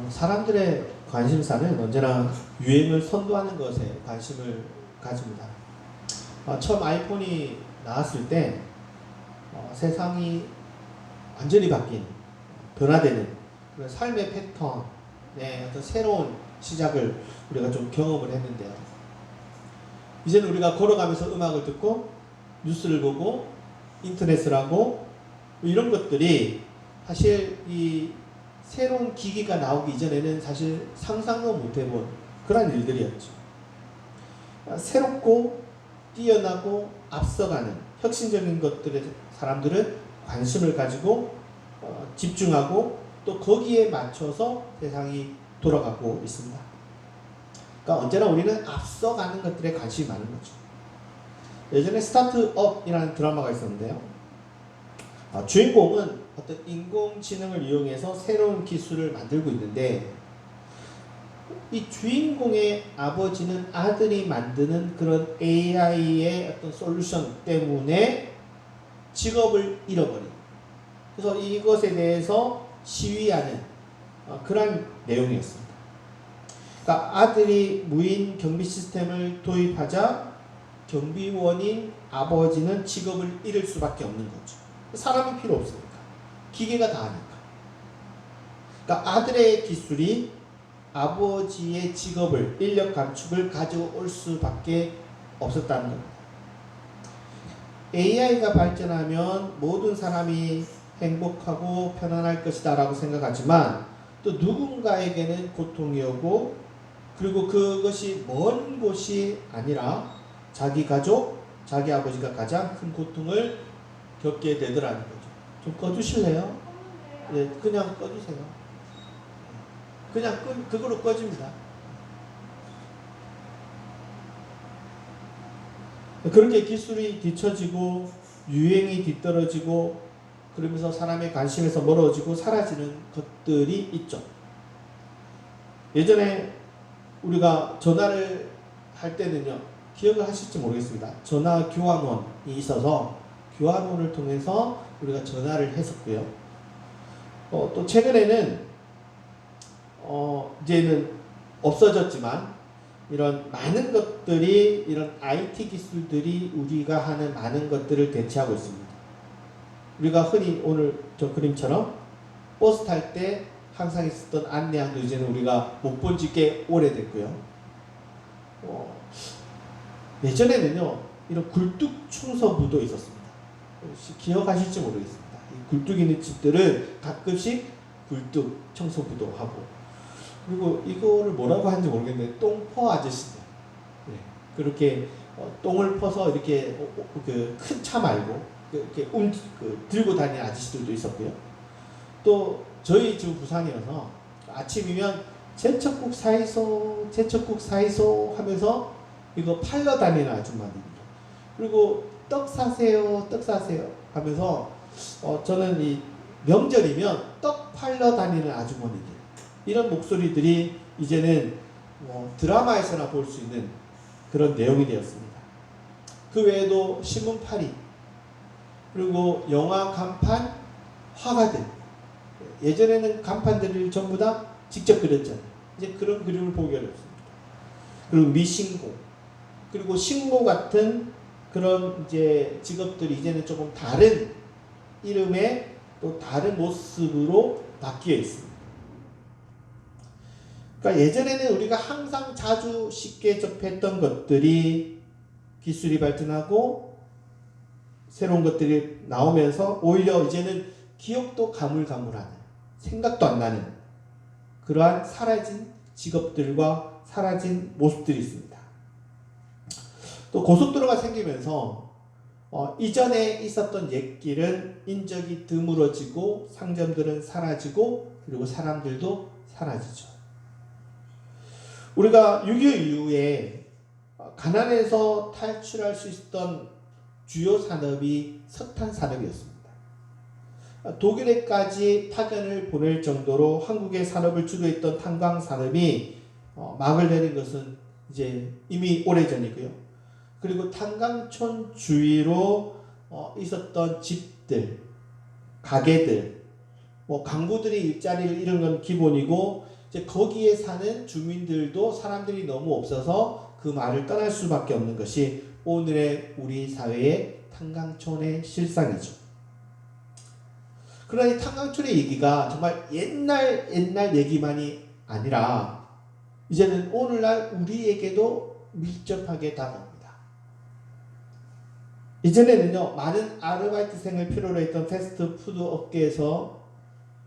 사람들의 관심사는 언제나 유행을 선도하는 것에 관심을 가집니다. 처음 아이폰이 나왔을 때 세상이 완전히 바뀐, 변화되는 그런 삶의 패턴의 어떤 새로운 시작을 우리가 좀 경험을 했는데요. 이제는 우리가 걸어가면서 음악을 듣고 뉴스를 보고 인터넷을 하고 이런 것들이 사실 이 새로운 기기가 나오기 이전에는 사실 상상도 못 해본 그런 일들이었죠. 새롭고 뛰어나고 앞서가는 혁신적인 것들에 사람들은 관심을 가지고 집중하고 또 거기에 맞춰서 세상이 돌아가고 있습니다. 그러니까 언제나 우리는 앞서가는 것들에 관심이 많은 거죠. 예전에 스타트업이라는 드라마가 있었는데요. 주인공은 어떤 인공지능을 이용해서 새로운 기술을 만들고 있는데 이 주인공의 아버지는 아들이 만드는 그런 AI의 어떤 솔루션 때문에 직업을 잃어버린, 그래서 이것에 대해서 시위하는 그런 내용이었습니다. 그러니까 아들이 무인 경비 시스템을 도입하자 경비원인 아버지는 직업을 잃을 수밖에 없는 거죠. 사람이 필요 없으니까. 기계가 다 하니까. 그러니까 아들의 기술이 아버지의 직업을, 인력 감축을 가져올 수밖에 없었다는 겁니다. AI가 발전하면 모든 사람이 행복하고 편안할 것이다 라고 생각하지만 또 누군가에게는 고통이 오고, 그리고 그것이 먼 곳이 아니라 자기 가족, 자기 아버지가 가장 큰 고통을 겪게 되더라는 거죠. 좀 꺼주실래요? 네, 그냥 꺼주세요. 그냥 그거로 꺼집니다. 그렇게 기술이 뒤처지고 유행이 뒤떨어지고 그러면서 사람의 관심에서 멀어지고 사라지는 것들이 있죠. 예전에 우리가 전화를 할 때는요, 기억을 하실지 모르겠습니다. 전화 교환원이 있어서 교환원을 통해서 우리가 전화를 했었고요. 또 최근에는 이제는 없어졌지만 이런 많은 것들이, 이런 IT 기술들이 우리가 하는 많은 것들을 대체하고 있습니다. 우리가 흔히 오늘 저 그림처럼 버스 탈 때 항상 있었던 안내양도 이제는 우리가 못 본 지 꽤 오래됐고요. 예전에는요, 이런 굴뚝 청소부도 있었습니다. 혹시 기억하실지 모르겠습니다. 이 굴뚝 있는 집들은 가끔씩 굴뚝 청소부도 하고, 그리고 이거를 뭐라고 하는지 모르겠는데 똥퍼 아저씨들, 네, 그렇게 똥을 퍼서 이렇게 그 큰 차 말고 이렇게 들고 다니는 아저씨들도 있었고요. 또 저희 집 부산이어서 아침이면 제철국 사이소 제철국 사이소 하면서 이거 팔러 다니는 아줌마들입니다. 그리고 떡 사세요, 떡 사세요 하면서 저는 이 명절이면 떡 팔러 다니는 아주머니들, 이런 목소리들이 이제는 드라마에서나 볼 수 있는 그런 내용이 되었습니다. 그 외에도 신문파리, 그리고 영화 간판, 화가들, 예전에는 간판들을 전부 다 직접 그렸잖아요. 이제 그런 그림을 보기 어렵습니다. 그리고 미신고, 그리고 신고 같은 그런 이제 직업들이 이제는 조금 다른 이름의 또 다른 모습으로 바뀌어 있습니다. 그러니까 예전에는 우리가 항상 자주 쉽게 접했던 것들이 기술이 발전하고 새로운 것들이 나오면서 오히려 이제는 기억도 가물가물하는, 생각도 안 나는 그러한 사라진 직업들과 사라진 모습들이 있습니다. 또 고속도로가 생기면서 이전에 있었던 옛길은 인적이 드물어지고 상점들은 사라지고 그리고 사람들도 사라지죠. 우리가 6.25 이후에 가난에서 탈출할 수 있었던 주요 산업이 석탄 산업이었습니다. 독일에까지 파견을 보낼 정도로 한국의 산업을 주도했던 탄광 산업이 막을 내린 것은 이제 이미 오래전이고요. 그리고 탄광촌 주위로 있었던 집들, 가게들, 강부들이 일자리를 잃은 건 기본이고, 이제 이제 거기에 사는 주민들도 사람들이 너무 없어서 그 마을을 떠날 수밖에 없는 것이 오늘의 우리 사회의 탄광촌의 실상이죠. 그러나 이 탄광촌의 얘기가 정말 옛날 얘기만이 아니라 이제는 오늘날 우리에게도 밀접하게 다가옵니다. 이전에는요, 많은 아르바이트생을 필요로 했던 패스트푸드 업계에서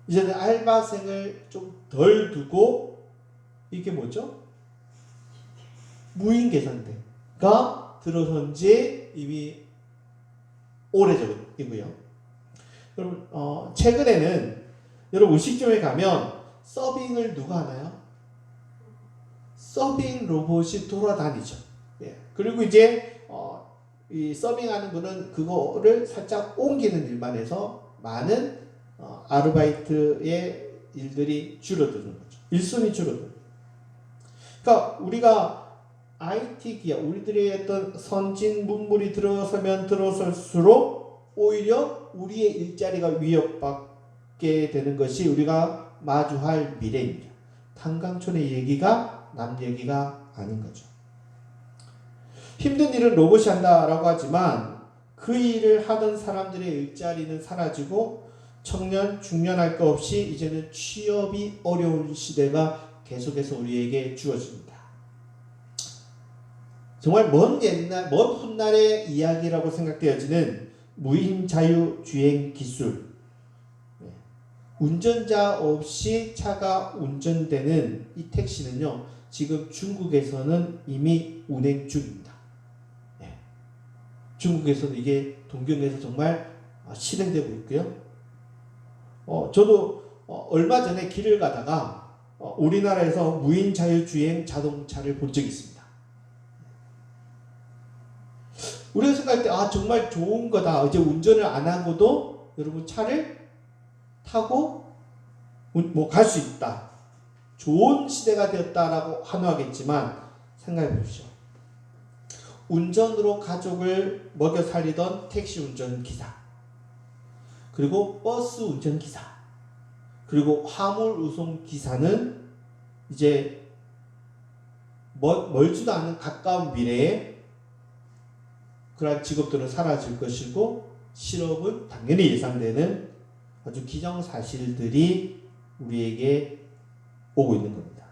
이제는 알바생을 좀 덜 두고 이게 뭐죠? 무인 계산대가 들어선 지 이미 오래전이고요. 여러분, 최근에는 여러분 음식점에 가면 서빙을 누가 하나요? 서빙 로봇이 돌아다니죠. 예. 그리고 이제 이 서빙하는 분은 그거를 살짝 옮기는 일만 해서 많은 아르바이트의 일들이 줄어드는 거죠. 일손이 줄어드는. 그러니까 우리가 IT 기업, 우리들의 어떤 선진 문물이 들어서면 들어설수록 오히려 우리의 일자리가 위협받게 되는 것이 우리가 마주할 미래입니다. 탄광촌의 얘기가 남 얘기가 아닌 거죠. 힘든 일은 로봇이 한다라고 하지만 그 일을 하던 사람들의 일자리는 사라지고 청년, 중년 할 것 없이 이제는 취업이 어려운 시대가 계속해서 우리에게 주어집니다. 정말 먼 훗날의 이야기라고 생각되어지는 무인 자유주행 기술. 운전자 없이 차가 운전되는 이 택시는요, 지금 중국에서는 이미 운행 중입니다. 중국에서는 이게 동경에서 정말 실행되고 있고요. 저도 얼마 전에 길을 가다가 우리나라에서 무인 자유주행 자동차를 본 적이 있습니다. 우리가 생각할 때 정말 좋은 거다. 이제 운전을 안 하고도 여러분 차를 타고 갈 수 있다. 좋은 시대가 되었다라고 환호하겠지만 생각해 보십시오. 운전으로 가족을 먹여 살리던 택시 운전기사, 그리고 버스 운전기사, 그리고 화물 운송기사는 이제 멀지도 않은 가까운 미래에 그러한 직업들은 사라질 것이고 실업은 당연히 예상되는 아주 기정사실들이 우리에게 오고 있는 겁니다.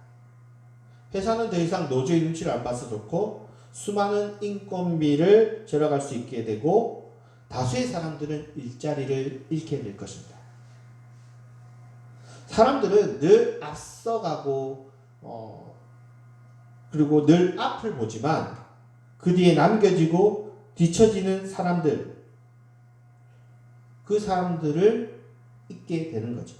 회사는 더 이상 노조의 눈치를 안 봐서 좋고 수많은 인건비를 절약할 수 있게 되고 다수의 사람들은 일자리를 잃게 될 것입니다. 사람들은 늘 앞서가고 그리고 늘 앞을 보지만 그 뒤에 남겨지고 뒤처지는 사람들, 그 사람들을 잊게 되는 거죠.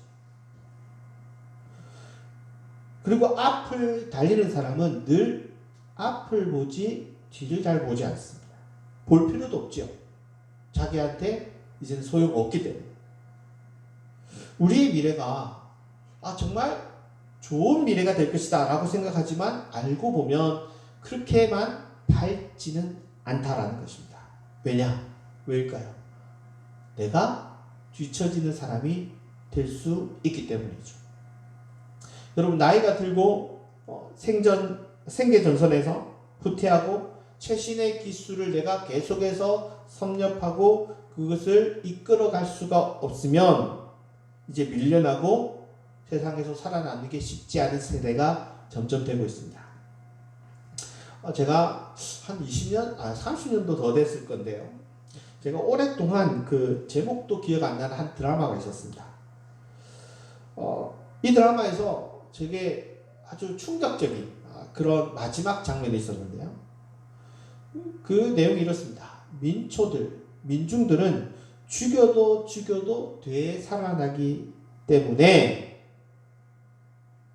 그리고 앞을 달리는 사람은 늘 앞을 보지 뒤를 잘 보지 않습니다. 볼 필요도 없죠. 자기한테 이제는 소용없기 때문에. 우리의 미래가 정말 좋은 미래가 될 것이다 라고 생각하지만 알고 보면 그렇게만 밝지는 않다라는 것입니다. 왜일까요? 내가 뒤처지는 사람이 될 수 있기 때문이죠. 여러분, 나이가 들고 생계 전선에서 후퇴하고 최신의 기술을 내가 계속해서 섭렵하고 그것을 이끌어갈 수가 없으면 이제 밀려나고 세상에서 살아남는 게 쉽지 않은 세대가 점점 되고 있습니다. 제가 한 20년, 30년도 더 됐을 건데요. 제가 오랫동안 그 제목도 기억 안 나는 한 드라마가 있었습니다. 이 드라마에서 되게 아주 충격적인 그런 마지막 장면이 있었는데요. 그 내용이 이렇습니다. 민중들은 죽여도 되살아나기 때문에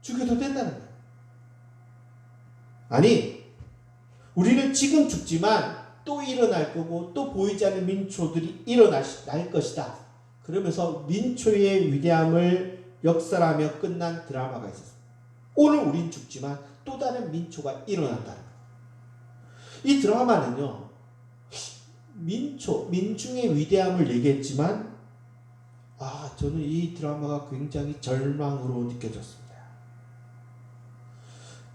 죽여도 된다는 거예요. 아니, 우리는 지금 죽지만 또 일어날 거고 또 보이지 않는 민초들이 일어날 것이다. 그러면서 민초의 위대함을 역설하며 끝난 드라마가 있었어요. 오늘 우린 죽지만 또 다른 민초가 일어난다는 거예요. 이 드라마는요, 민중의 위대함을 얘기했지만 저는 이 드라마가 굉장히 절망으로 느껴졌습니다.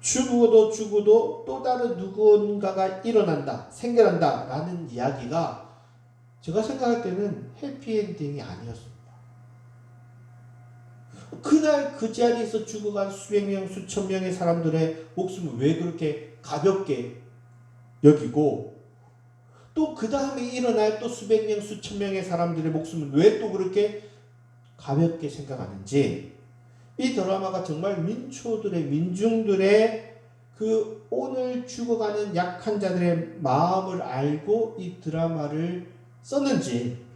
죽어도 또 다른 누군가가 일어난다, 생겨난다 라는 이야기가 제가 생각할 때는 해피엔딩이 아니었습니다. 그날 그 자리에서 죽어간 수백 명, 수천 명의 사람들의 목숨을 왜 그렇게 가볍게 여기고, 또 그 다음에 일어날 또 수백 명, 수천 명의 사람들의 목숨을 왜 또 그렇게 가볍게 생각하는지, 이 드라마가 정말 민중들의 그 오늘 죽어가는 약한 자들의 마음을 알고 이 드라마를 썼는지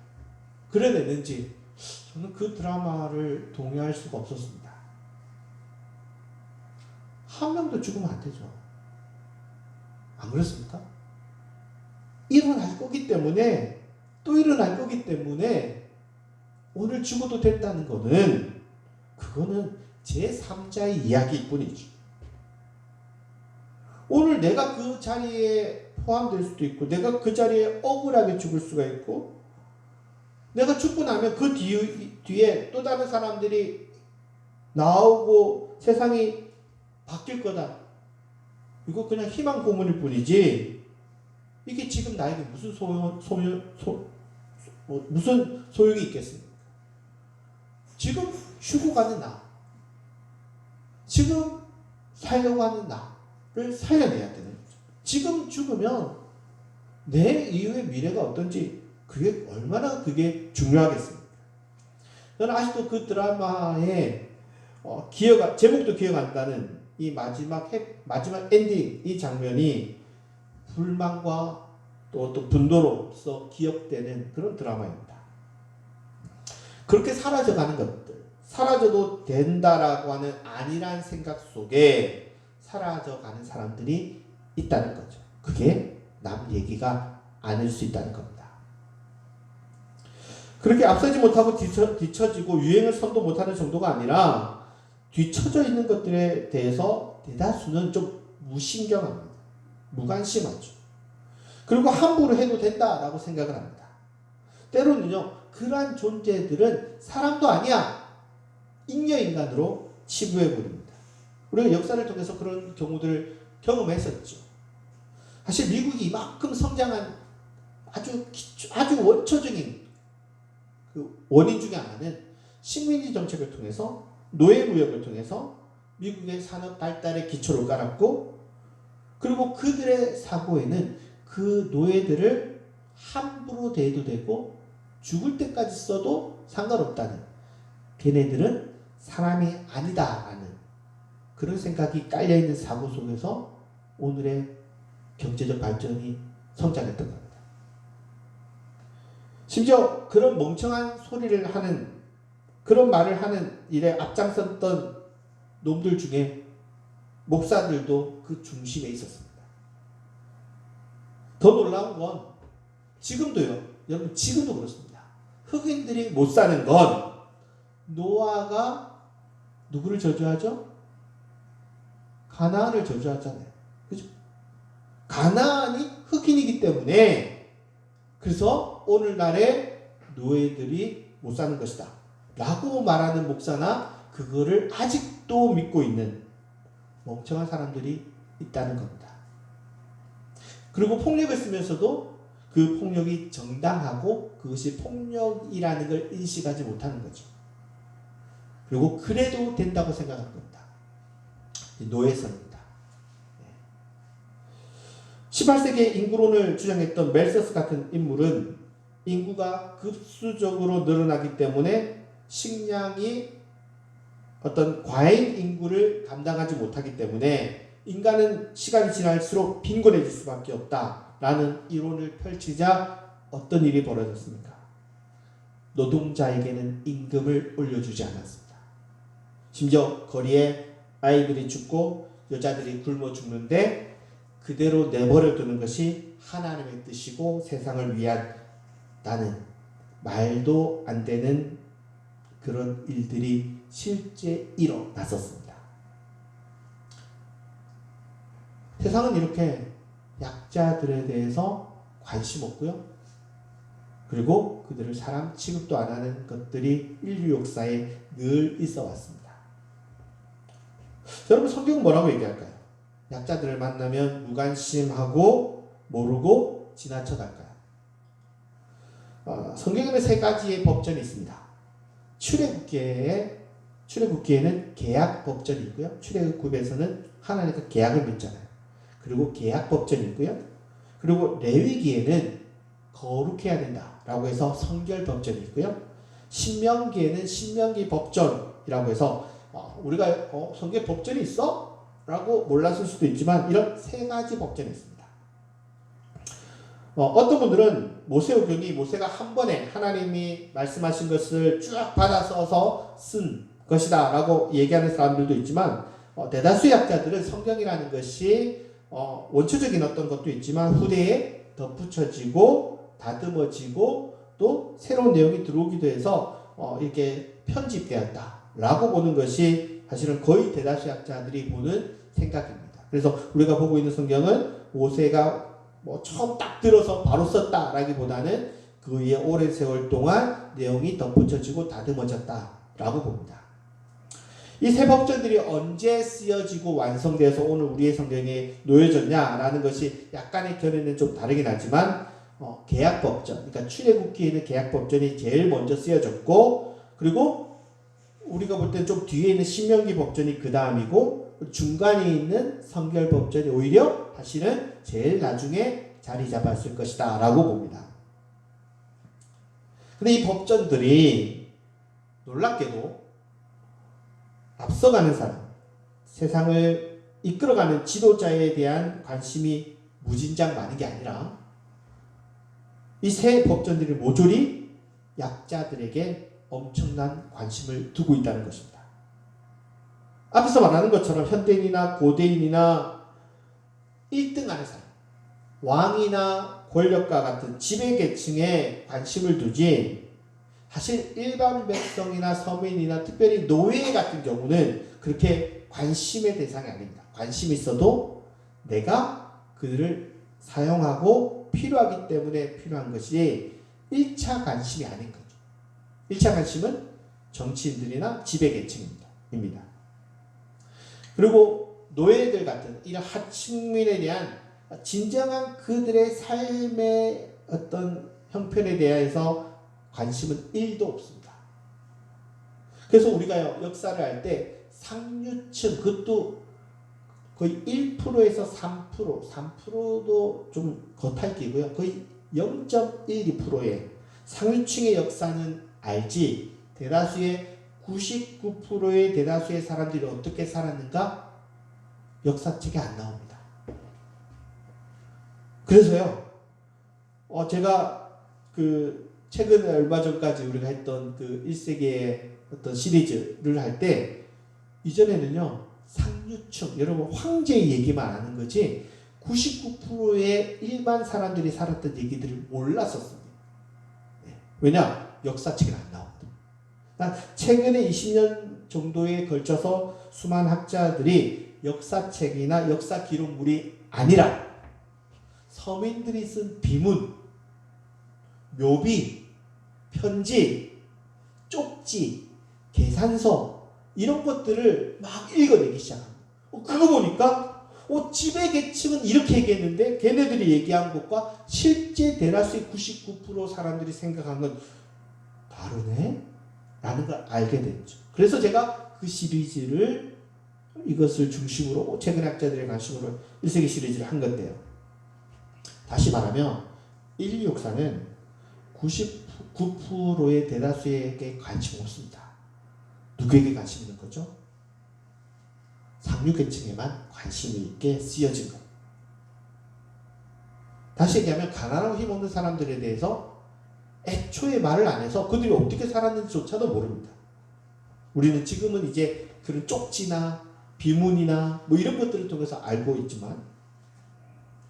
그려냈는지 저는 그 드라마를 동의할 수가 없었습니다. 한 명도 죽으면 안 되죠. 안 그렇습니까? 일어날 거기 때문에, 또 일어날 거기 때문에 오늘 죽어도 된다는 거는, 그거는 제3자의 이야기일 뿐이죠. 오늘 내가 그 자리에 포함될 수도 있고, 내가 그 자리에 억울하게 죽을 수가 있고, 내가 죽고 나면 그 뒤에 또 다른 사람들이 나오고 세상이 바뀔 거다. 이거 그냥 희망 고문일 뿐이지, 이게 지금 나에게 무슨 무슨 소용이 있겠습니까? 지금 죽어가는 나, 지금 살려고 하는 나를 살려내야 되는 거죠. 지금 죽으면 내 이후의 미래가 어떤지 그게 얼마나 그게 중요하겠습니까? 저는 아직도 그 드라마의 제목도 기억 안 나는 이 마지막 엔딩 이 장면이 불만과 또 분노로서 기억되는 그런 드라마입니다. 그렇게 사라져가는 것들, 사라져도 된다라고 하는 안일한 생각 속에 사라져가는 사람들이 있다는 거죠. 그게 남 얘기가 아닐 수 있다는 겁니다. 그렇게 앞서지 못하고 뒤처지고 유행을 선도 못하는 정도가 아니라 뒤처져 있는 것들에 대해서 대다수는 좀 무신경합니다. 무관심하죠. 그리고 함부로 해도 된다라고 생각을 합니다. 때로는요, 그러한 존재들은 사람도 아니야, 잉여인간으로 치부해버립니다. 우리가 역사를 통해서 그런 경우들을 경험했었죠. 사실 미국이 이만큼 성장한 아주 원초적인 그 원인 중에 하나는 식민지 정책을 통해서, 노예무역을 통해서 미국의 산업 발달의 기초를 깔았고, 그리고 그들의 사고에는 그 노예들을 함부로 대해도 되고 죽을 때까지 써도 상관없다는, 걔네들은 사람이 아니다라는 그런 생각이 깔려있는 사고 속에서 오늘의 경제적 발전이 성장했던 겁니다. 심지어 그런 멍청한 소리를 하는, 그런 말을 하는 일에 앞장섰던 놈들 중에 목사들도 그 중심에 있었습니다. 더 놀라운 건 지금도요, 여러분 지금도 그렇습니다. 흑인들이 못 사는 건 노아가 누구를 저주하죠? 가나안을 저주하잖아요. 그죠? 가나안이 흑인이기 때문에, 그래서 오늘날의 노예들이 못 사는 것이다 라고 말하는 목사나 그거를 아직도 믿고 있는 멍청한 사람들이 있다는 겁니다. 그리고 폭력을 쓰면서도 그 폭력이 정당하고 그것이 폭력이라는 걸 인식하지 못하는 거죠. 그리고 그래도 된다고 생각하는 겁니다. 노예선입니다. 18세기에 인구론을 주장했던 멜서스 같은 인물은 인구가 급수적으로 늘어나기 때문에 식량이 어떤 과잉 인구를 감당하지 못하기 때문에 인간은 시간이 지날수록 빈곤해질 수밖에 없다라는 이론을 펼치자 어떤 일이 벌어졌습니까? 노동자에게는 임금을 올려주지 않았습니다. 심지어 거리에 아이들이 죽고 여자들이 굶어 죽는데 그대로 내버려 두는 것이 하나님의 뜻이고 세상을 위한, 나는 말도 안 되는 그런 일들이 실제 일어났었습니다. 세상은 이렇게 약자들에 대해서 관심 없고요, 그리고 그들을 사람 취급도 안 하는 것들이 인류 역사에 늘 있어 왔습니다. 여러분, 성경은 뭐라고 얘기할까요? 약자들을 만나면 무관심하고 모르고 지나쳐 갈까요? 성경에는 세 가지의 법전이 있습니다. 출애굽기에는 계약 법전이 있고요. 출애굽에서는 하나님과 계약을 맺잖아요. 그리고 계약 법전이 있고요. 그리고 레위기에는 거룩해야 된다라고 해서 성결 법전이 있고요. 신명기에는 신명기 법전이라고 해서 우리가 성경 법전이 있어? 라고 몰랐을 수도 있지만 이런 세 가지 법전이 있습니다. 어떤 분들은 모세오경이 모세가 한 번에 하나님이 말씀하신 것을 쭉 받아 써서 쓴 것이다 라고 얘기하는 사람들도 있지만 대다수의 학자들은 성경이라는 것이 원초적인 어떤 것도 있지만 후대에 덧붙여지고 다듬어지고 또 새로운 내용이 들어오기도 해서 이렇게 편집되었다 라고 보는 것이 사실은 거의 대다수의 학자들이 보는 생각입니다. 그래서 우리가 보고 있는 성경은 모세가 처음 딱 들어서 바로 썼다라기보다는 그 위에 오랜 세월 동안 내용이 덧붙여지고 다듬어졌다라고 봅니다. 이 세 법전들이 언제 쓰여지고 완성돼서 오늘 우리의 성경에 놓여졌냐라는 것이 약간의 견해는 좀 다르긴 하지만 계약법전, 그러니까 출애굽기에는 계약법전이 제일 먼저 쓰여졌고 그리고 우리가 볼 때는 좀 뒤에 있는 신명기 법전이 그 다음이고 중간에 있는 성결법전이 오히려 사실은 제일 나중에 자리 잡았을 것이다 라고 봅니다. 근데 이 법전들이 놀랍게도 앞서가는 사람, 세상을 이끌어가는 지도자에 대한 관심이 무진장 많은 게 아니라 이 세 법전들이 모조리 약자들에게 엄청난 관심을 두고 있다는 것입니다. 앞에서 말하는 것처럼 현대인이나 고대인이나 1등하는 사람, 왕이나 권력가 같은 지배계층에 관심을 두지 사실 일반 백성이나 서민이나 특별히 노예 같은 경우는 그렇게 관심의 대상이 아닙니다. 관심이 있어도 내가 그들을 사용하고 필요하기 때문에 필요한 것이 1차 관심이 아닌 거죠. 1차 관심은 정치인들이나 지배계층입니다. 그리고 노예들 같은 이런 하층민에 대한 진정한 그들의 삶의 어떤 형편에 대해서 관심은 1도 없습니다. 그래서 우리가 역사를 할 때 상류층, 그것도 거의 1%에서 3%도 좀 겉핥기고요. 거의 0.12%의 상류층의 역사는 알지 대다수의 99%의 대다수의 사람들이 어떻게 살았는가 역사책에 안 나옵니다. 그래서요, 제가 최근에 얼마 전까지 우리가 했던 1세기의 어떤 시리즈를 할 때 이전에는요 상류층, 여러분 황제의 얘기만 아는 거지 99%의 일반 사람들이 살았던 얘기들을 몰랐었습니다. 왜냐? 역사책에 안 나옵니다. 최근에 20년 정도에 걸쳐서 수많은 학자들이 역사책이나 역사 기록물이 아니라 서민들이 쓴 비문, 묘비, 편지, 쪽지, 계산서 이런 것들을 막 읽어내기 시작합니다. 그거 보니까 지배계층은 이렇게 얘기했는데 걔네들이 얘기한 것과 실제 대다수의 99% 사람들이 생각한 건 다르네? 라는 걸 알게 됐죠. 그래서 제가 그 시리즈를 이것을 중심으로 최근 학자들의 관심으로 1세기 시리즈를 한 건데요. 다시 말하면 인류 역사는 99%의 대다수에게 관심 없습니다. 누구에게 관심 있는 거죠? 상류계층에만 관심이 있게 쓰여진 것. 다시 얘기하면 가난하고 힘없는 사람들에 대해서 애초에 말을 안 해서 그들이 어떻게 살았는지조차도 모릅니다. 우리는 지금은 이제 그런 쪽지나 비문이나 이런 것들을 통해서 알고 있지만,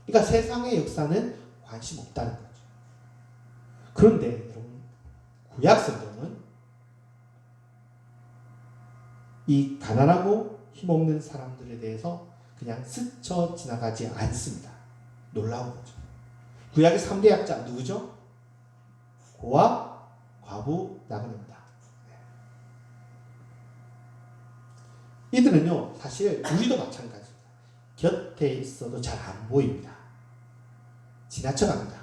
그러니까 세상의 역사는 관심 없다는 거죠. 그런데 여러분, 구약 성경은 이 가난하고 힘없는 사람들에 대해서 그냥 스쳐 지나가지 않습니다. 놀라운 거죠. 구약의 3대 약자 누구죠? 고아, 과부, 나그네입니다. 이들은요 사실 우리도 마찬가지입니다. 곁에 있어도 잘 안 보입니다. 지나쳐갑니다.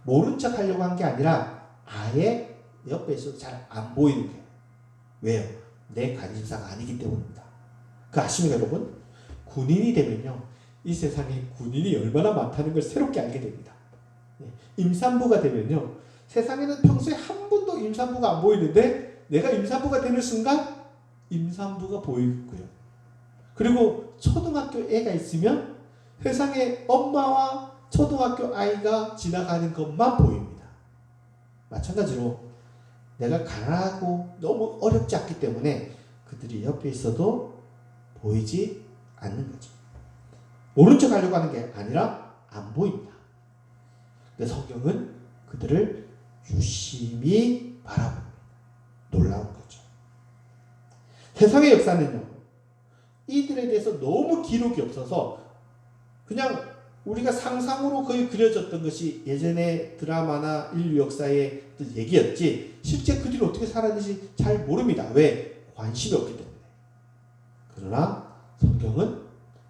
모른 척 하려고 한 게 아니라 아예 옆에 있어도 잘 안 보이는 거예요. 왜요? 내 관심사가 아니기 때문입니다. 그 아십니까 여러분? 군인이 되면요, 이 세상에 군인이 얼마나 많다는 걸 새롭게 알게 됩니다. 임산부가 되면요, 세상에는 평소에 한 번도 임산부가 안 보이는데 내가 임산부가 되는 순간 임산부가 보이고요. 그리고 초등학교 애가 있으면 세상에 엄마와 초등학교 아이가 지나가는 것만 보입니다. 마찬가지로 내가 가난하고 너무 어렵지 않기 때문에 그들이 옆에 있어도 보이지 않는 거죠. 모른 척 하려고 하는 게 아니라 안 보입니다. 근데 성경은 그들을 유심히 바라봅니다. 놀라운 거죠. 세상의 역사는요, 이들에 대해서 너무 기록이 없어서 그냥 우리가 상상으로 거의 그려졌던 것이 예전의 드라마나 인류 역사의 얘기였지 실제 그들이 어떻게 살았는지 잘 모릅니다. 왜? 관심이 없기 때문에. 그러나 성경은,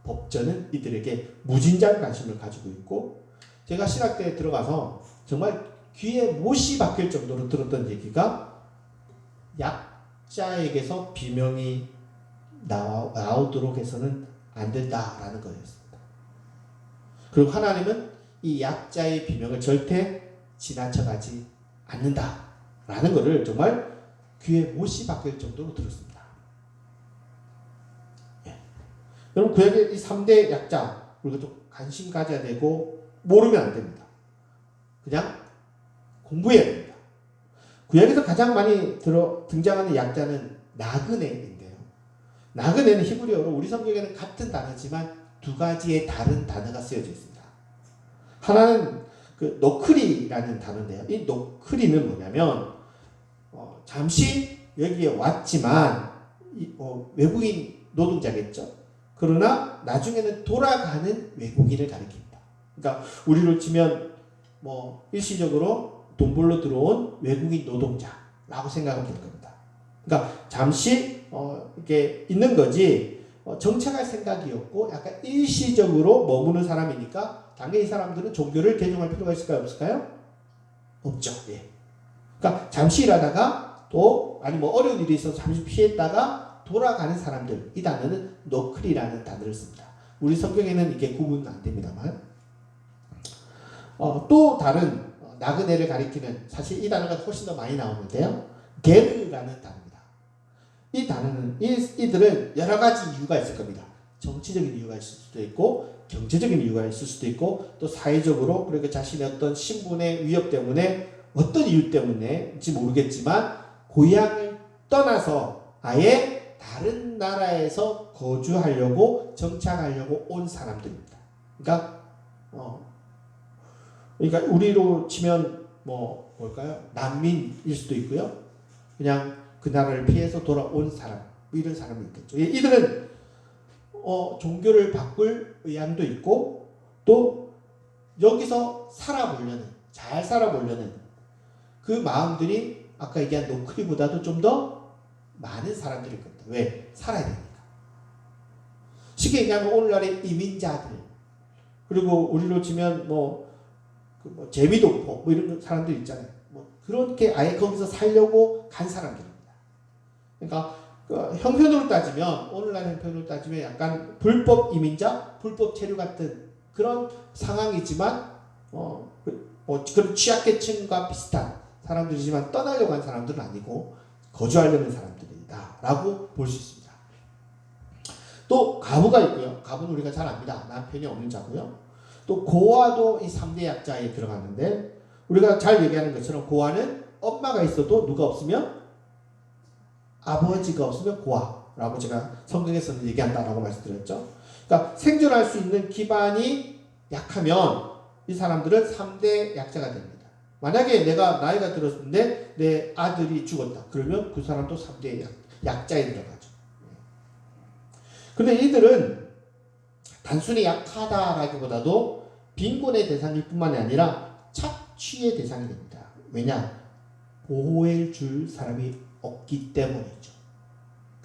법전은 이들에게 무진장 관심을 가지고 있고, 제가 신학대에 들어가서 정말 귀에 못이 박힐 정도로 들었던 얘기가 약자에게서 비명이 나오도록 해서는 안 된다라는 거였습니다. 그리고 하나님은 이 약자의 비명을 절대 지나쳐가지 않는다라는 것을 정말 귀에 못이 박힐 정도로 들었습니다. 예. 여러분, 구약의 이 3대 약자 우리가 좀 관심 가져야 되고 모르면 안 됩니다. 그냥 공부해야 됩니다. 구약에서 가장 많이 등장하는 약자는 나그네인데요. 나그네는 히브리어로 우리 성경에는 같은 단어지만 두 가지의 다른 단어가 쓰여져 있습니다. 하나는 그 노크리라는 단어인데요. 이 노크리는 뭐냐면 잠시 여기에 왔지만 외국인 노동자겠죠. 그러나 나중에는 돌아가는 외국인을 가리킵니다. 그러니까 우리로 치면 뭐 일시적으로 돈 벌러 들어온 외국인 노동자라고 생각하면 될 겁니다. 그러니까 잠시 이렇게 있는 거지 정착할 생각이었고 약간 일시적으로 머무는 사람이니까 당연히 이 사람들은 종교를 개종할 필요가 있을까요? 없을까요? 없죠. 예. 그러니까 잠시 일하다가 또 아니 뭐 어려운 일이 있어서 잠시 피했다가 돌아가는 사람들, 이 단어는 노크리라는 단어를 씁니다. 우리 성경에는 이게 구분 안 됩니다만 또 다른 나그네를 가리키는, 사실 이 단어가 훨씬 더 많이 나오는데요. 게르라는 단어입니다. 이 단어는 이들은 여러 가지 이유가 있을 겁니다. 정치적인 이유가 있을 수도 있고 경제적인 이유가 있을 수도 있고 또 사회적으로, 그리고 자신의 어떤 신분의 위협 때문에 어떤 이유 때문에인지 모르겠지만 고향을 떠나서 아예 다른 나라에서 거주하려고 정착하려고 온 사람들입니다. 그러니까 우리로 치면 뭘까요? 난민일 수도 있고요. 그냥 그 나라를 피해서 돌아온 사람, 이런 사람이 있겠죠. 이들은 종교를 바꿀 의향도 있고 또 여기서 살아보려는, 잘 살아보려는 그 마음들이 아까 얘기한 노크리보다도 좀 더 많은 사람들일 겁니다. 왜? 살아야 되니까. 쉽게 얘기하면 오늘날의 이민자들, 그리고 우리로 치면 제비동포 이런 사람들 있잖아요. 그렇게 아예 거기서 살려고 간 사람들입니다. 그러니까 형편으로 따지면, 오늘날 형편으로 따지면 약간 불법 이민자, 불법 체류 같은 그런 상황이지만 그런 취약계층과 비슷한 사람들이지만 떠나려고 한 사람들은 아니고 거주하려는 사람들이다 라고 볼 수 있습니다. 또 가부가 있고요. 가부는 우리가 잘 압니다. 남편이 없는 자고요. 또 고아도 이 3대 약자에 들어가는데, 우리가 잘 얘기하는 것처럼 고아는 엄마가 있어도 누가 없으면, 아버지가 없으면 고아라고 제가 성경에서는 얘기한다라고 말씀드렸죠. 그러니까 생존할 수 있는 기반이 약하면 이 사람들은 3대 약자가 됩니다. 만약에 내가 나이가 들었는데 내 아들이 죽었다. 그러면 그 사람도 3대 약자에 들어가죠. 그런데 이들은 단순히 약하다라기보다도 빈곤의 대상일 뿐만이 아니라 착취의 대상이 됩니다. 왜냐? 보호해 줄 사람이 없기 때문이죠.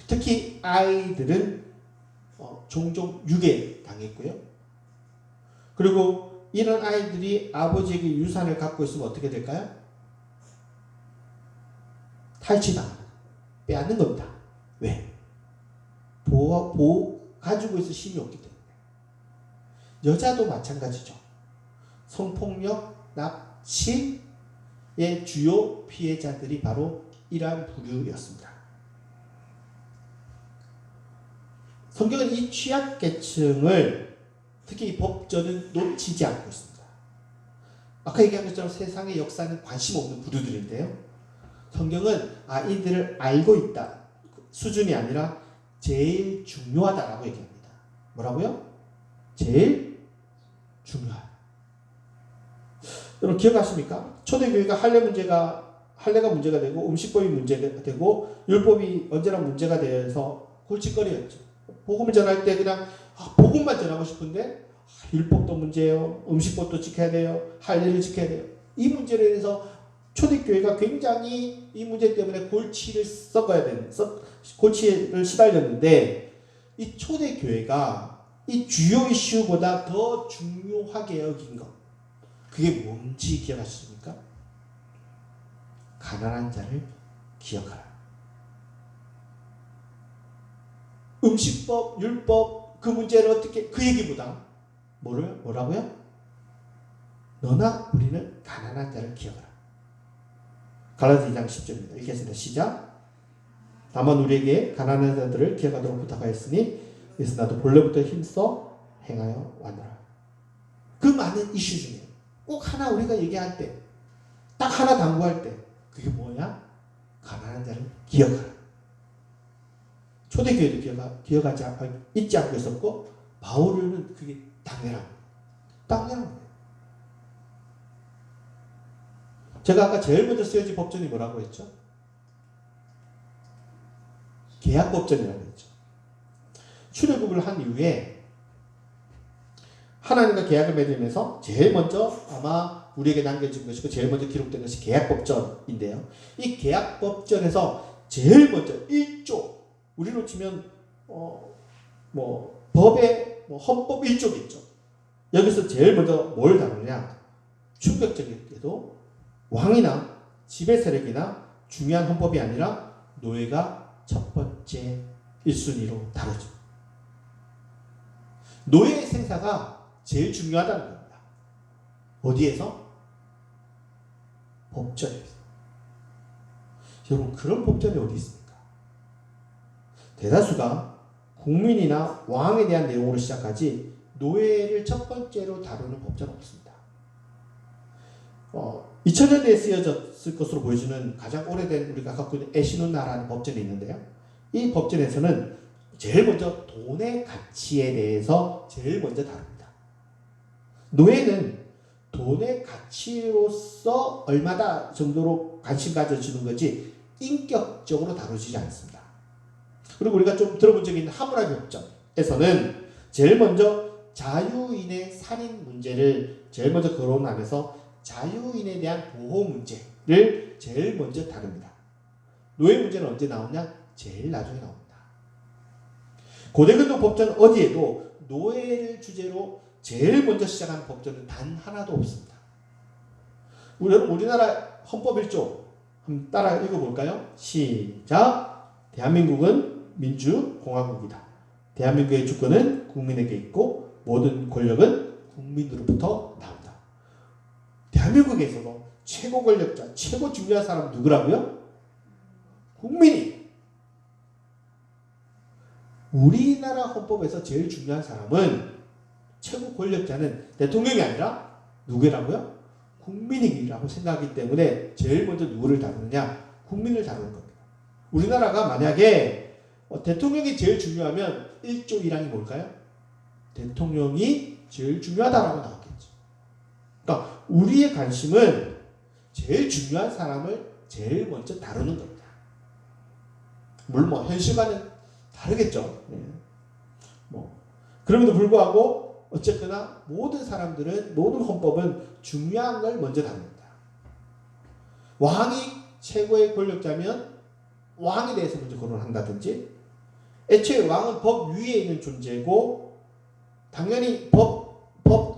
특히 아이들은 종종 유괴 당했고요. 그리고 이런 아이들이 아버지에게 유산을 갖고 있으면 어떻게 될까요? 탈취당하는, 빼앗는 겁니다. 왜? 가지고 있을 힘이 없기 때문에. 여자도 마찬가지죠. 성폭력, 납치의 주요 피해자들이 바로 이러한 부류였습니다. 성경은 이 취약계층을 특히 이 법전은 놓치지 않고 있습니다. 아까 얘기한 것처럼 세상의 역사는 관심 없는 부류들인데요. 성경은 이들을 알고 있다 수준이 아니라 제일 중요하다라고 얘기합니다. 뭐라고요? 제일 중요하다. 여러분 기억하십니까? 초대교회가 할례가 문제가 되고 음식법이 문제가 되고 율법이 언제나 문제가 되어서 골칫거리였죠. 복음을 전할 때 그냥 복음만 전하고 싶은데 율법도 문제예요. 음식법도 지켜야 돼요. 할례를 지켜야 돼요. 이 문제로 인해서 초대교회가 굉장히 이 문제 때문에 골치를 시달렸는데 이 초대교회가 이 주요 이슈보다 더 중요하게 여긴 것, 그게 뭔지 기억하십니까? 가난한 자를 기억하라. 음식법, 율법 그 문제를 어떻게, 그 얘기보다 뭐라고요? 너나 우리는 가난한 자를 기억하라. 갈라디아 2장 10절입니다. 읽겠습니다. 시작. 다만 우리에게 가난한 자들을 기억하도록 부탁하였으니 그래서 나도 본래부터 힘써 행하여 왔노라. 그 많은 이슈 중에 꼭 하나 우리가 얘기할 때, 딱 하나 당부할 때, 그게 뭐냐? 가난한 자를 기억하라. 초대교회도 잊지 않고 있었고, 바울은 그게 당연한 거예요. 제가 아까 제일 먼저 쓰여진 법전이 뭐라고 했죠? 계약법전이라고 했죠. 출애굽을 한 이후에 하나님과 계약을 맺으면서 제일 먼저 아마 우리에게 남겨진 것이고 제일 먼저 기록된 것이 계약법전인데요. 이 계약법전에서 제일 먼저 1조, 우리로 치면 법의 헌법 1조가 있죠. 여기서 제일 먼저 뭘 다루냐? 충격적이게도 왕이나 지배 세력이나 중요한 헌법이 아니라 노예가 첫 번째 1순위로 다루죠. 노예의 생사가 제일 중요하다는 겁니다. 어디에서? 법전에서. 여러분, 그런 법전이 어디 있습니까? 대다수가 국민이나 왕에 대한 내용으로 시작하지 노예를 첫 번째로 다루는 법전은 없습니다. 2000년대에 쓰여졌을 것으로 보여주는 가장 오래된 우리가 갖고 있는 에시눈나라는 법전이 있는데요. 이 법전에서는 제일 먼저 돈의 가치에 대해서 제일 먼저 다룹니다. 노예는 돈의 가치로서 얼마다 정도로 관심 가져주는 거지 인격적으로 다루지 않습니다. 그리고 우리가 좀 들어본 적이 있는 하무라비 법전에서는 제일 먼저 자유인의 살인 문제를 제일 먼저 거론하면서 자유인에 대한 보호 문제를 제일 먼저 다룹니다. 노예 문제는 언제 나오냐? 제일 나중에 나옵니다. 고대근동 법전 어디에도 노예를 주제로 제일 먼저 시작한 법전은 단 하나도 없습니다. 우리나라 헌법 1조 한번 따라 읽어볼까요? 시작. 대한민국은 민주공화국이다. 대한민국의 주권은 국민에게 있고 모든 권력은 국민으로부터 나온다. 대한민국에서도 최고 권력자, 최고 중요한 사람은 누구라고요? 국민이. 우리나라 헌법에서 제일 중요한 사람은, 최고 권력자는 대통령이 아니라 누구라고요? 국민이라고 생각하기 때문에 제일 먼저 누구를 다루느냐? 국민을 다루는 겁니다. 우리나라가 만약에 대통령이 제일 중요하면 1조 1항이 뭘까요? 대통령이 제일 중요하다라고 나왔겠죠. 그러니까 우리의 관심은 제일 중요한 사람을 제일 먼저 다루는 겁니다. 물론 현실과는 다르겠죠. 그럼에도 불구하고 어쨌거나 모든 사람들은, 모든 헌법은 중요한 걸 먼저 다룹니다. 왕이 최고의 권력자면 왕에 대해서 먼저 거론한다든지, 애초에 왕은 법 위에 있는 존재고 당연히 법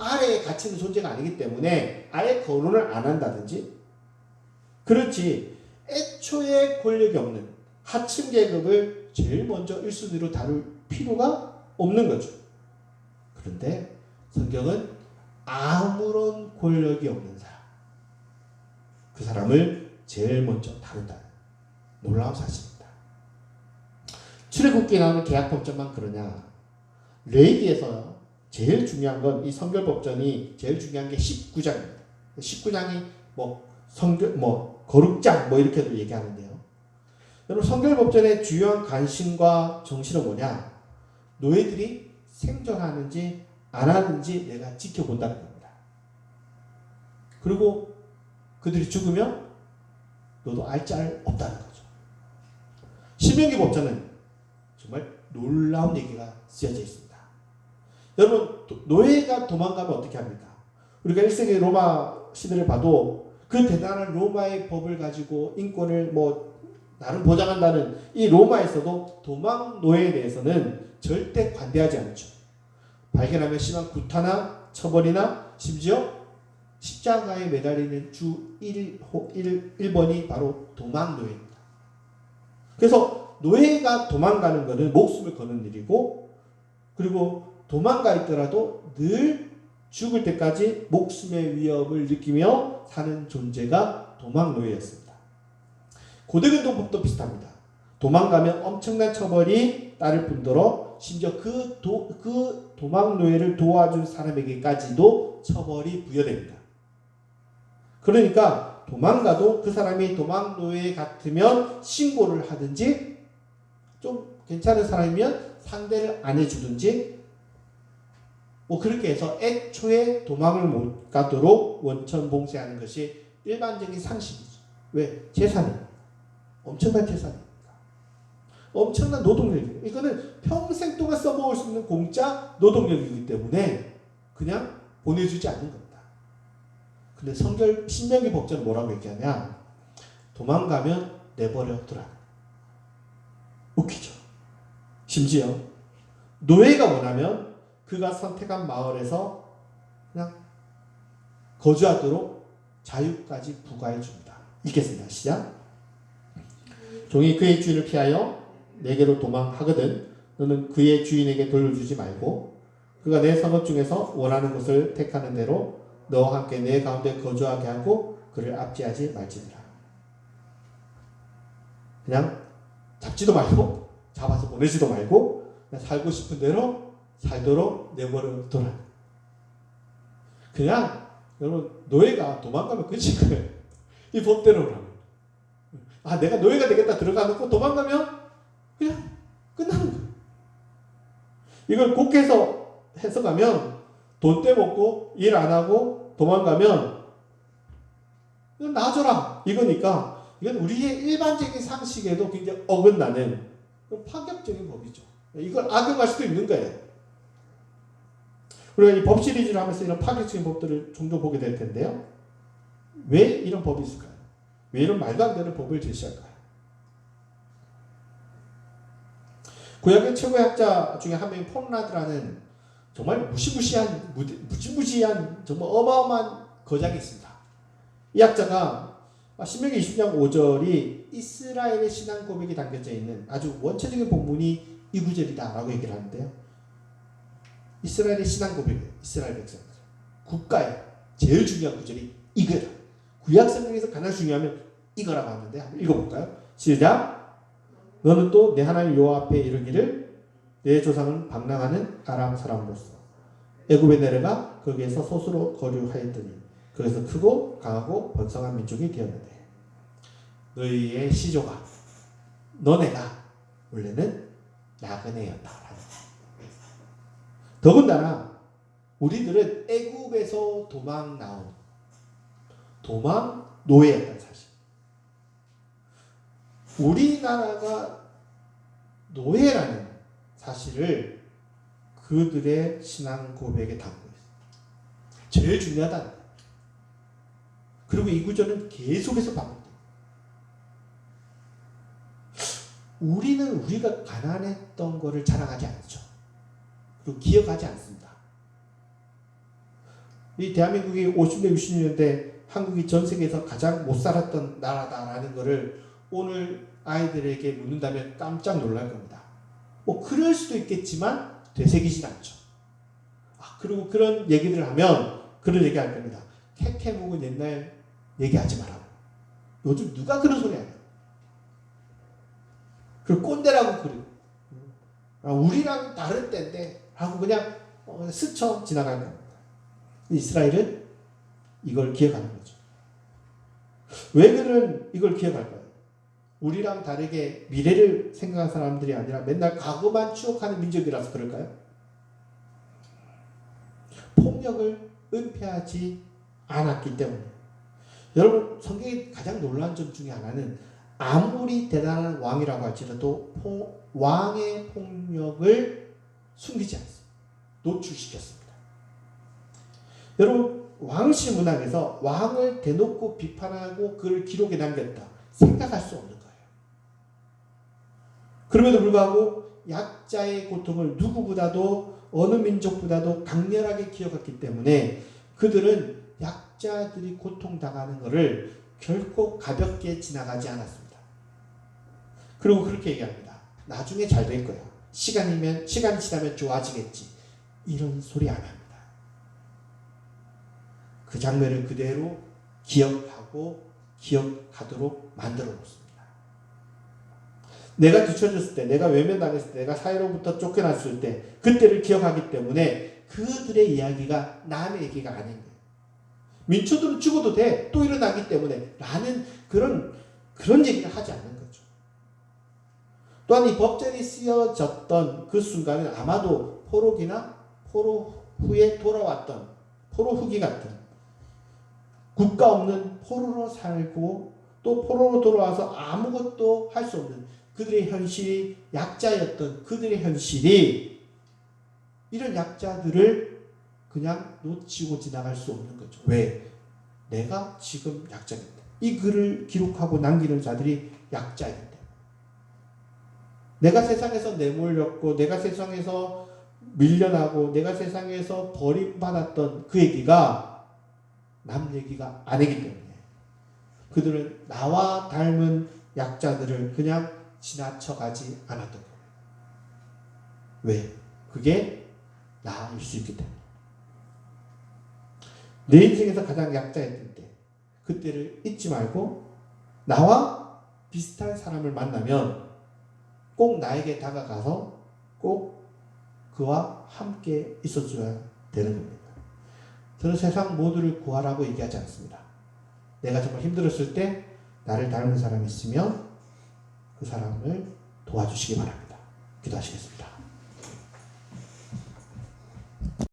아래에 갇히는 존재가 아니기 때문에 아예 거론을 안 한다든지, 그렇지 애초에 권력이 없는 하층 계급을 제일 먼저 1순위로 다룰 필요가 없는 거죠. 그런데 성경은 아무런 권력이 없는 사람, 그 사람을 제일 먼저 다룬다는 놀라운 사실입니다. 출애굽기에 나오는 계약법전만 그러냐? 레위기에서 제일 중요한 건 이 성결법전이 제일 중요한 게 19장입니다. 19장이 거룩장 이렇게도 얘기하는데요. 여러분 성결법전의 주요한 관심과 정신은 뭐냐? 노예들이 생존하는지 안 하는지 내가 지켜본다는 겁니다. 그리고 그들이 죽으면 너도 알짤 없다는 거죠. 신명기 법전은 정말 놀라운 얘기가 쓰여져 있습니다. 여러분 노예가 도망가면 어떻게 합니까? 우리가 1세기 로마 시대를 봐도 그 대단한 로마의 법을 가지고 인권을 나름 보장한다는 이 로마에서도 도망 노예에 대해서는 절대 관대하지 않죠. 발견하면 심한 구타나 처벌이나 심지어 십자가에 매달리는 주 1번이 바로 도망 노예입니다. 그래서 노예가 도망가는 것은 목숨을 거는 일이고, 그리고 도망가 있더라도 늘 죽을 때까지 목숨의 위협을 느끼며 사는 존재가 도망 노예였습니다. 고대근동법도 비슷합니다. 도망가면 엄청난 처벌이 따를 뿐더러 심지어 그 도망 노예를 도와준 사람에게까지도 처벌이 부여됩니다. 그러니까 도망가도 그 사람이 도망 노예 같으면 신고를 하든지, 좀 괜찮은 사람이면 상대를 안 해주든지, 그렇게 해서 애초에 도망을 못 가도록 원천 봉쇄하는 것이 일반적인 상식이죠. 왜? 재산이에요. 엄청난 재산입니다. 엄청난 노동력이에요. 이거는 평생 동안 써먹을 수 있는 공짜 노동력이기 때문에 그냥 보내주지 않는 겁니다. 근데 신명기 법전은 뭐라고 얘기하냐? 도망가면 내버려 두라. 웃기죠. 심지어 노예가 원하면 그가 선택한 마을에서 그냥 거주하도록 자유까지 부과해 줍니다. 읽겠습니다. 시작. 종이 그의 주인을 피하여 내게로 도망하거든 너는 그의 주인에게 돌려주지 말고 그가 내 성읍 중에서 원하는 곳을 택하는 대로 너와 함께 내 가운데 거주하게 하고 그를 압제하지 말지니라. 그냥 잡지도 말고 잡아서 보내지도 말고 그냥 살고 싶은 대로 살도록 내버려둬라. 그냥 여러분 노예가 도망가면 끝인 거예요. 이 법대로라면. 내가 노예가 되겠다 들어가놓고 도망가면 그냥 끝나는 거예요. 이걸 곱게 해석하면 돈 떼먹고 일 안 하고 도망가면 그냥 놔줘라 이거니까, 이건 우리의 일반적인 상식에도 굉장히 어긋나는 파격적인 법이죠. 이걸 악용할 수도 있는 거예요. 우리가 이 법 시리즈를 하면서 이런 파격적인 법들을 종종 보게 될 텐데요. 왜 이런 법이 있을까요? 왜 이런 말도 안 되는 법을 제시할까요? 구약의 최고의 학자 중에 한 명이 폰라드라는 정말 무시무시한 정말 어마어마한 거장이 있습니다. 이 학자가 신명기 20장 5절이 이스라엘의 신앙 고백이 담겨져 있는 아주 원초적인 본문이 이 구절이다 라고 얘기를 하는데요. 이스라엘의 신앙 고백이에요. 이스라엘 백성들 국가의 제일 중요한 구절이 이거다. 구약 성경에서 가장 중요하면 이거라고 하는데 한번 읽어볼까요? 시작. 너는 또 내 하나님 여호와 앞에 이르기를 내 조상은 방랑하는 아람 사람으로서 애굽에 내려가 거기에서 소수로 거류하였더니 그래서 크고 강하고 번성한 민족이 되었는데 너희의 시조가 너네가 원래는 나그네였다. 더군다나 우리들은 애굽에서 도망 노예였다는 사실. 우리나라가 노예라는 사실을 그들의 신앙 고백에 담고 있어요. 제일 중요하다. 그리고 이 구절은 계속해서 반복돼요. 우리는 우리가 가난했던 것을 자랑하지 않죠. 그리고 기억하지 않습니다. 이 대한민국이 50대 60년대 한국이 전 세계에서 가장 못 살았던 나라다라는 것을 오늘 아이들에게 묻는다면 깜짝 놀랄 겁니다. 뭐 그럴 수도 있겠지만 되새기진 않죠. 그리고 그런 얘기를 하면 그런 얘기 할 겁니다. 태태묵은 옛날 얘기하지 마라. 요즘 누가 그런 소리 하냐. 그 꼰대라고 그래요. 우리랑 다른 때인데 하고 그냥 스쳐 지나가는 겁니다. 이스라엘은 이걸 기억하는 거죠. 왜 그는 이걸 기억할까요? 우리랑 다르게 미래를 생각하는 사람들이 아니라 맨날 과거만 추억하는 민족이라서 그럴까요? 폭력을 은폐하지 않았기 때문에. 여러분, 성경의 가장 놀라운 점 중에 하나는 아무리 대단한 왕이라고 할지라도 왕의 폭력을 숨기지 않습니다. 노출시켰습니다. 여러분, 왕실 문학에서 왕을 대놓고 비판하고 그를 기록에 남겼다. 생각할 수 없는 거예요. 그럼에도 불구하고 약자의 고통을 누구보다도 어느 민족보다도 강렬하게 기억했기 때문에 그들은 약자들이 고통당하는 것을 결코 가볍게 지나가지 않았습니다. 그리고 그렇게 얘기합니다. 나중에 잘 될 거야. 시간이 지나면 좋아지겠지. 이런 소리 안 합니다. 그 장면을 그대로 기억하도록 만들어 놓습니다. 내가 뒤처졌을 때, 내가 외면당했을 때, 내가 사회로부터 쫓겨났을 때 그때를 기억하기 때문에 그들의 이야기가 남의 얘기가 아닌 거예요. 민초들은 죽어도 돼. 또 일어나기 때문에 라는 그런 얘기를 하지 않는 거죠. 또한 이 법전이 쓰여졌던 그 순간은 아마도 포로기나 포로 후에 돌아왔던 포로 후기 같은 국가 없는 포로로 살고 또 포로로 돌아와서 아무것도 할 수 없는 그들의 현실이 약자였던 그들의 현실이 이런 약자들을 그냥 놓치고 지나갈 수 없는 거죠. 왜? 내가 지금 약자이기 때문에. 이 글을 기록하고 남기는 자들이 약자이기 때문에. 내가 세상에서 내몰렸고 내가 세상에서 밀려나고 내가 세상에서 버림받았던 그 얘기가 남 얘기가 아니기 때문에 그들은 나와 닮은 약자들을 그냥 지나쳐가지 않았던 거예요. 왜? 그게 나일 수 있기 때문에. 내 인생에서 가장 약자였을 때 그때를 잊지 말고 나와 비슷한 사람을 만나면 꼭 나에게 다가가서 꼭 그와 함께 있어줘야 되는 겁니다. 저는 세상 모두를 구하라고 얘기하지 않습니다. 내가 정말 힘들었을 때 나를 닮은 사람이 있으면 그 사람을 도와주시기 바랍니다. 기도하시겠습니다.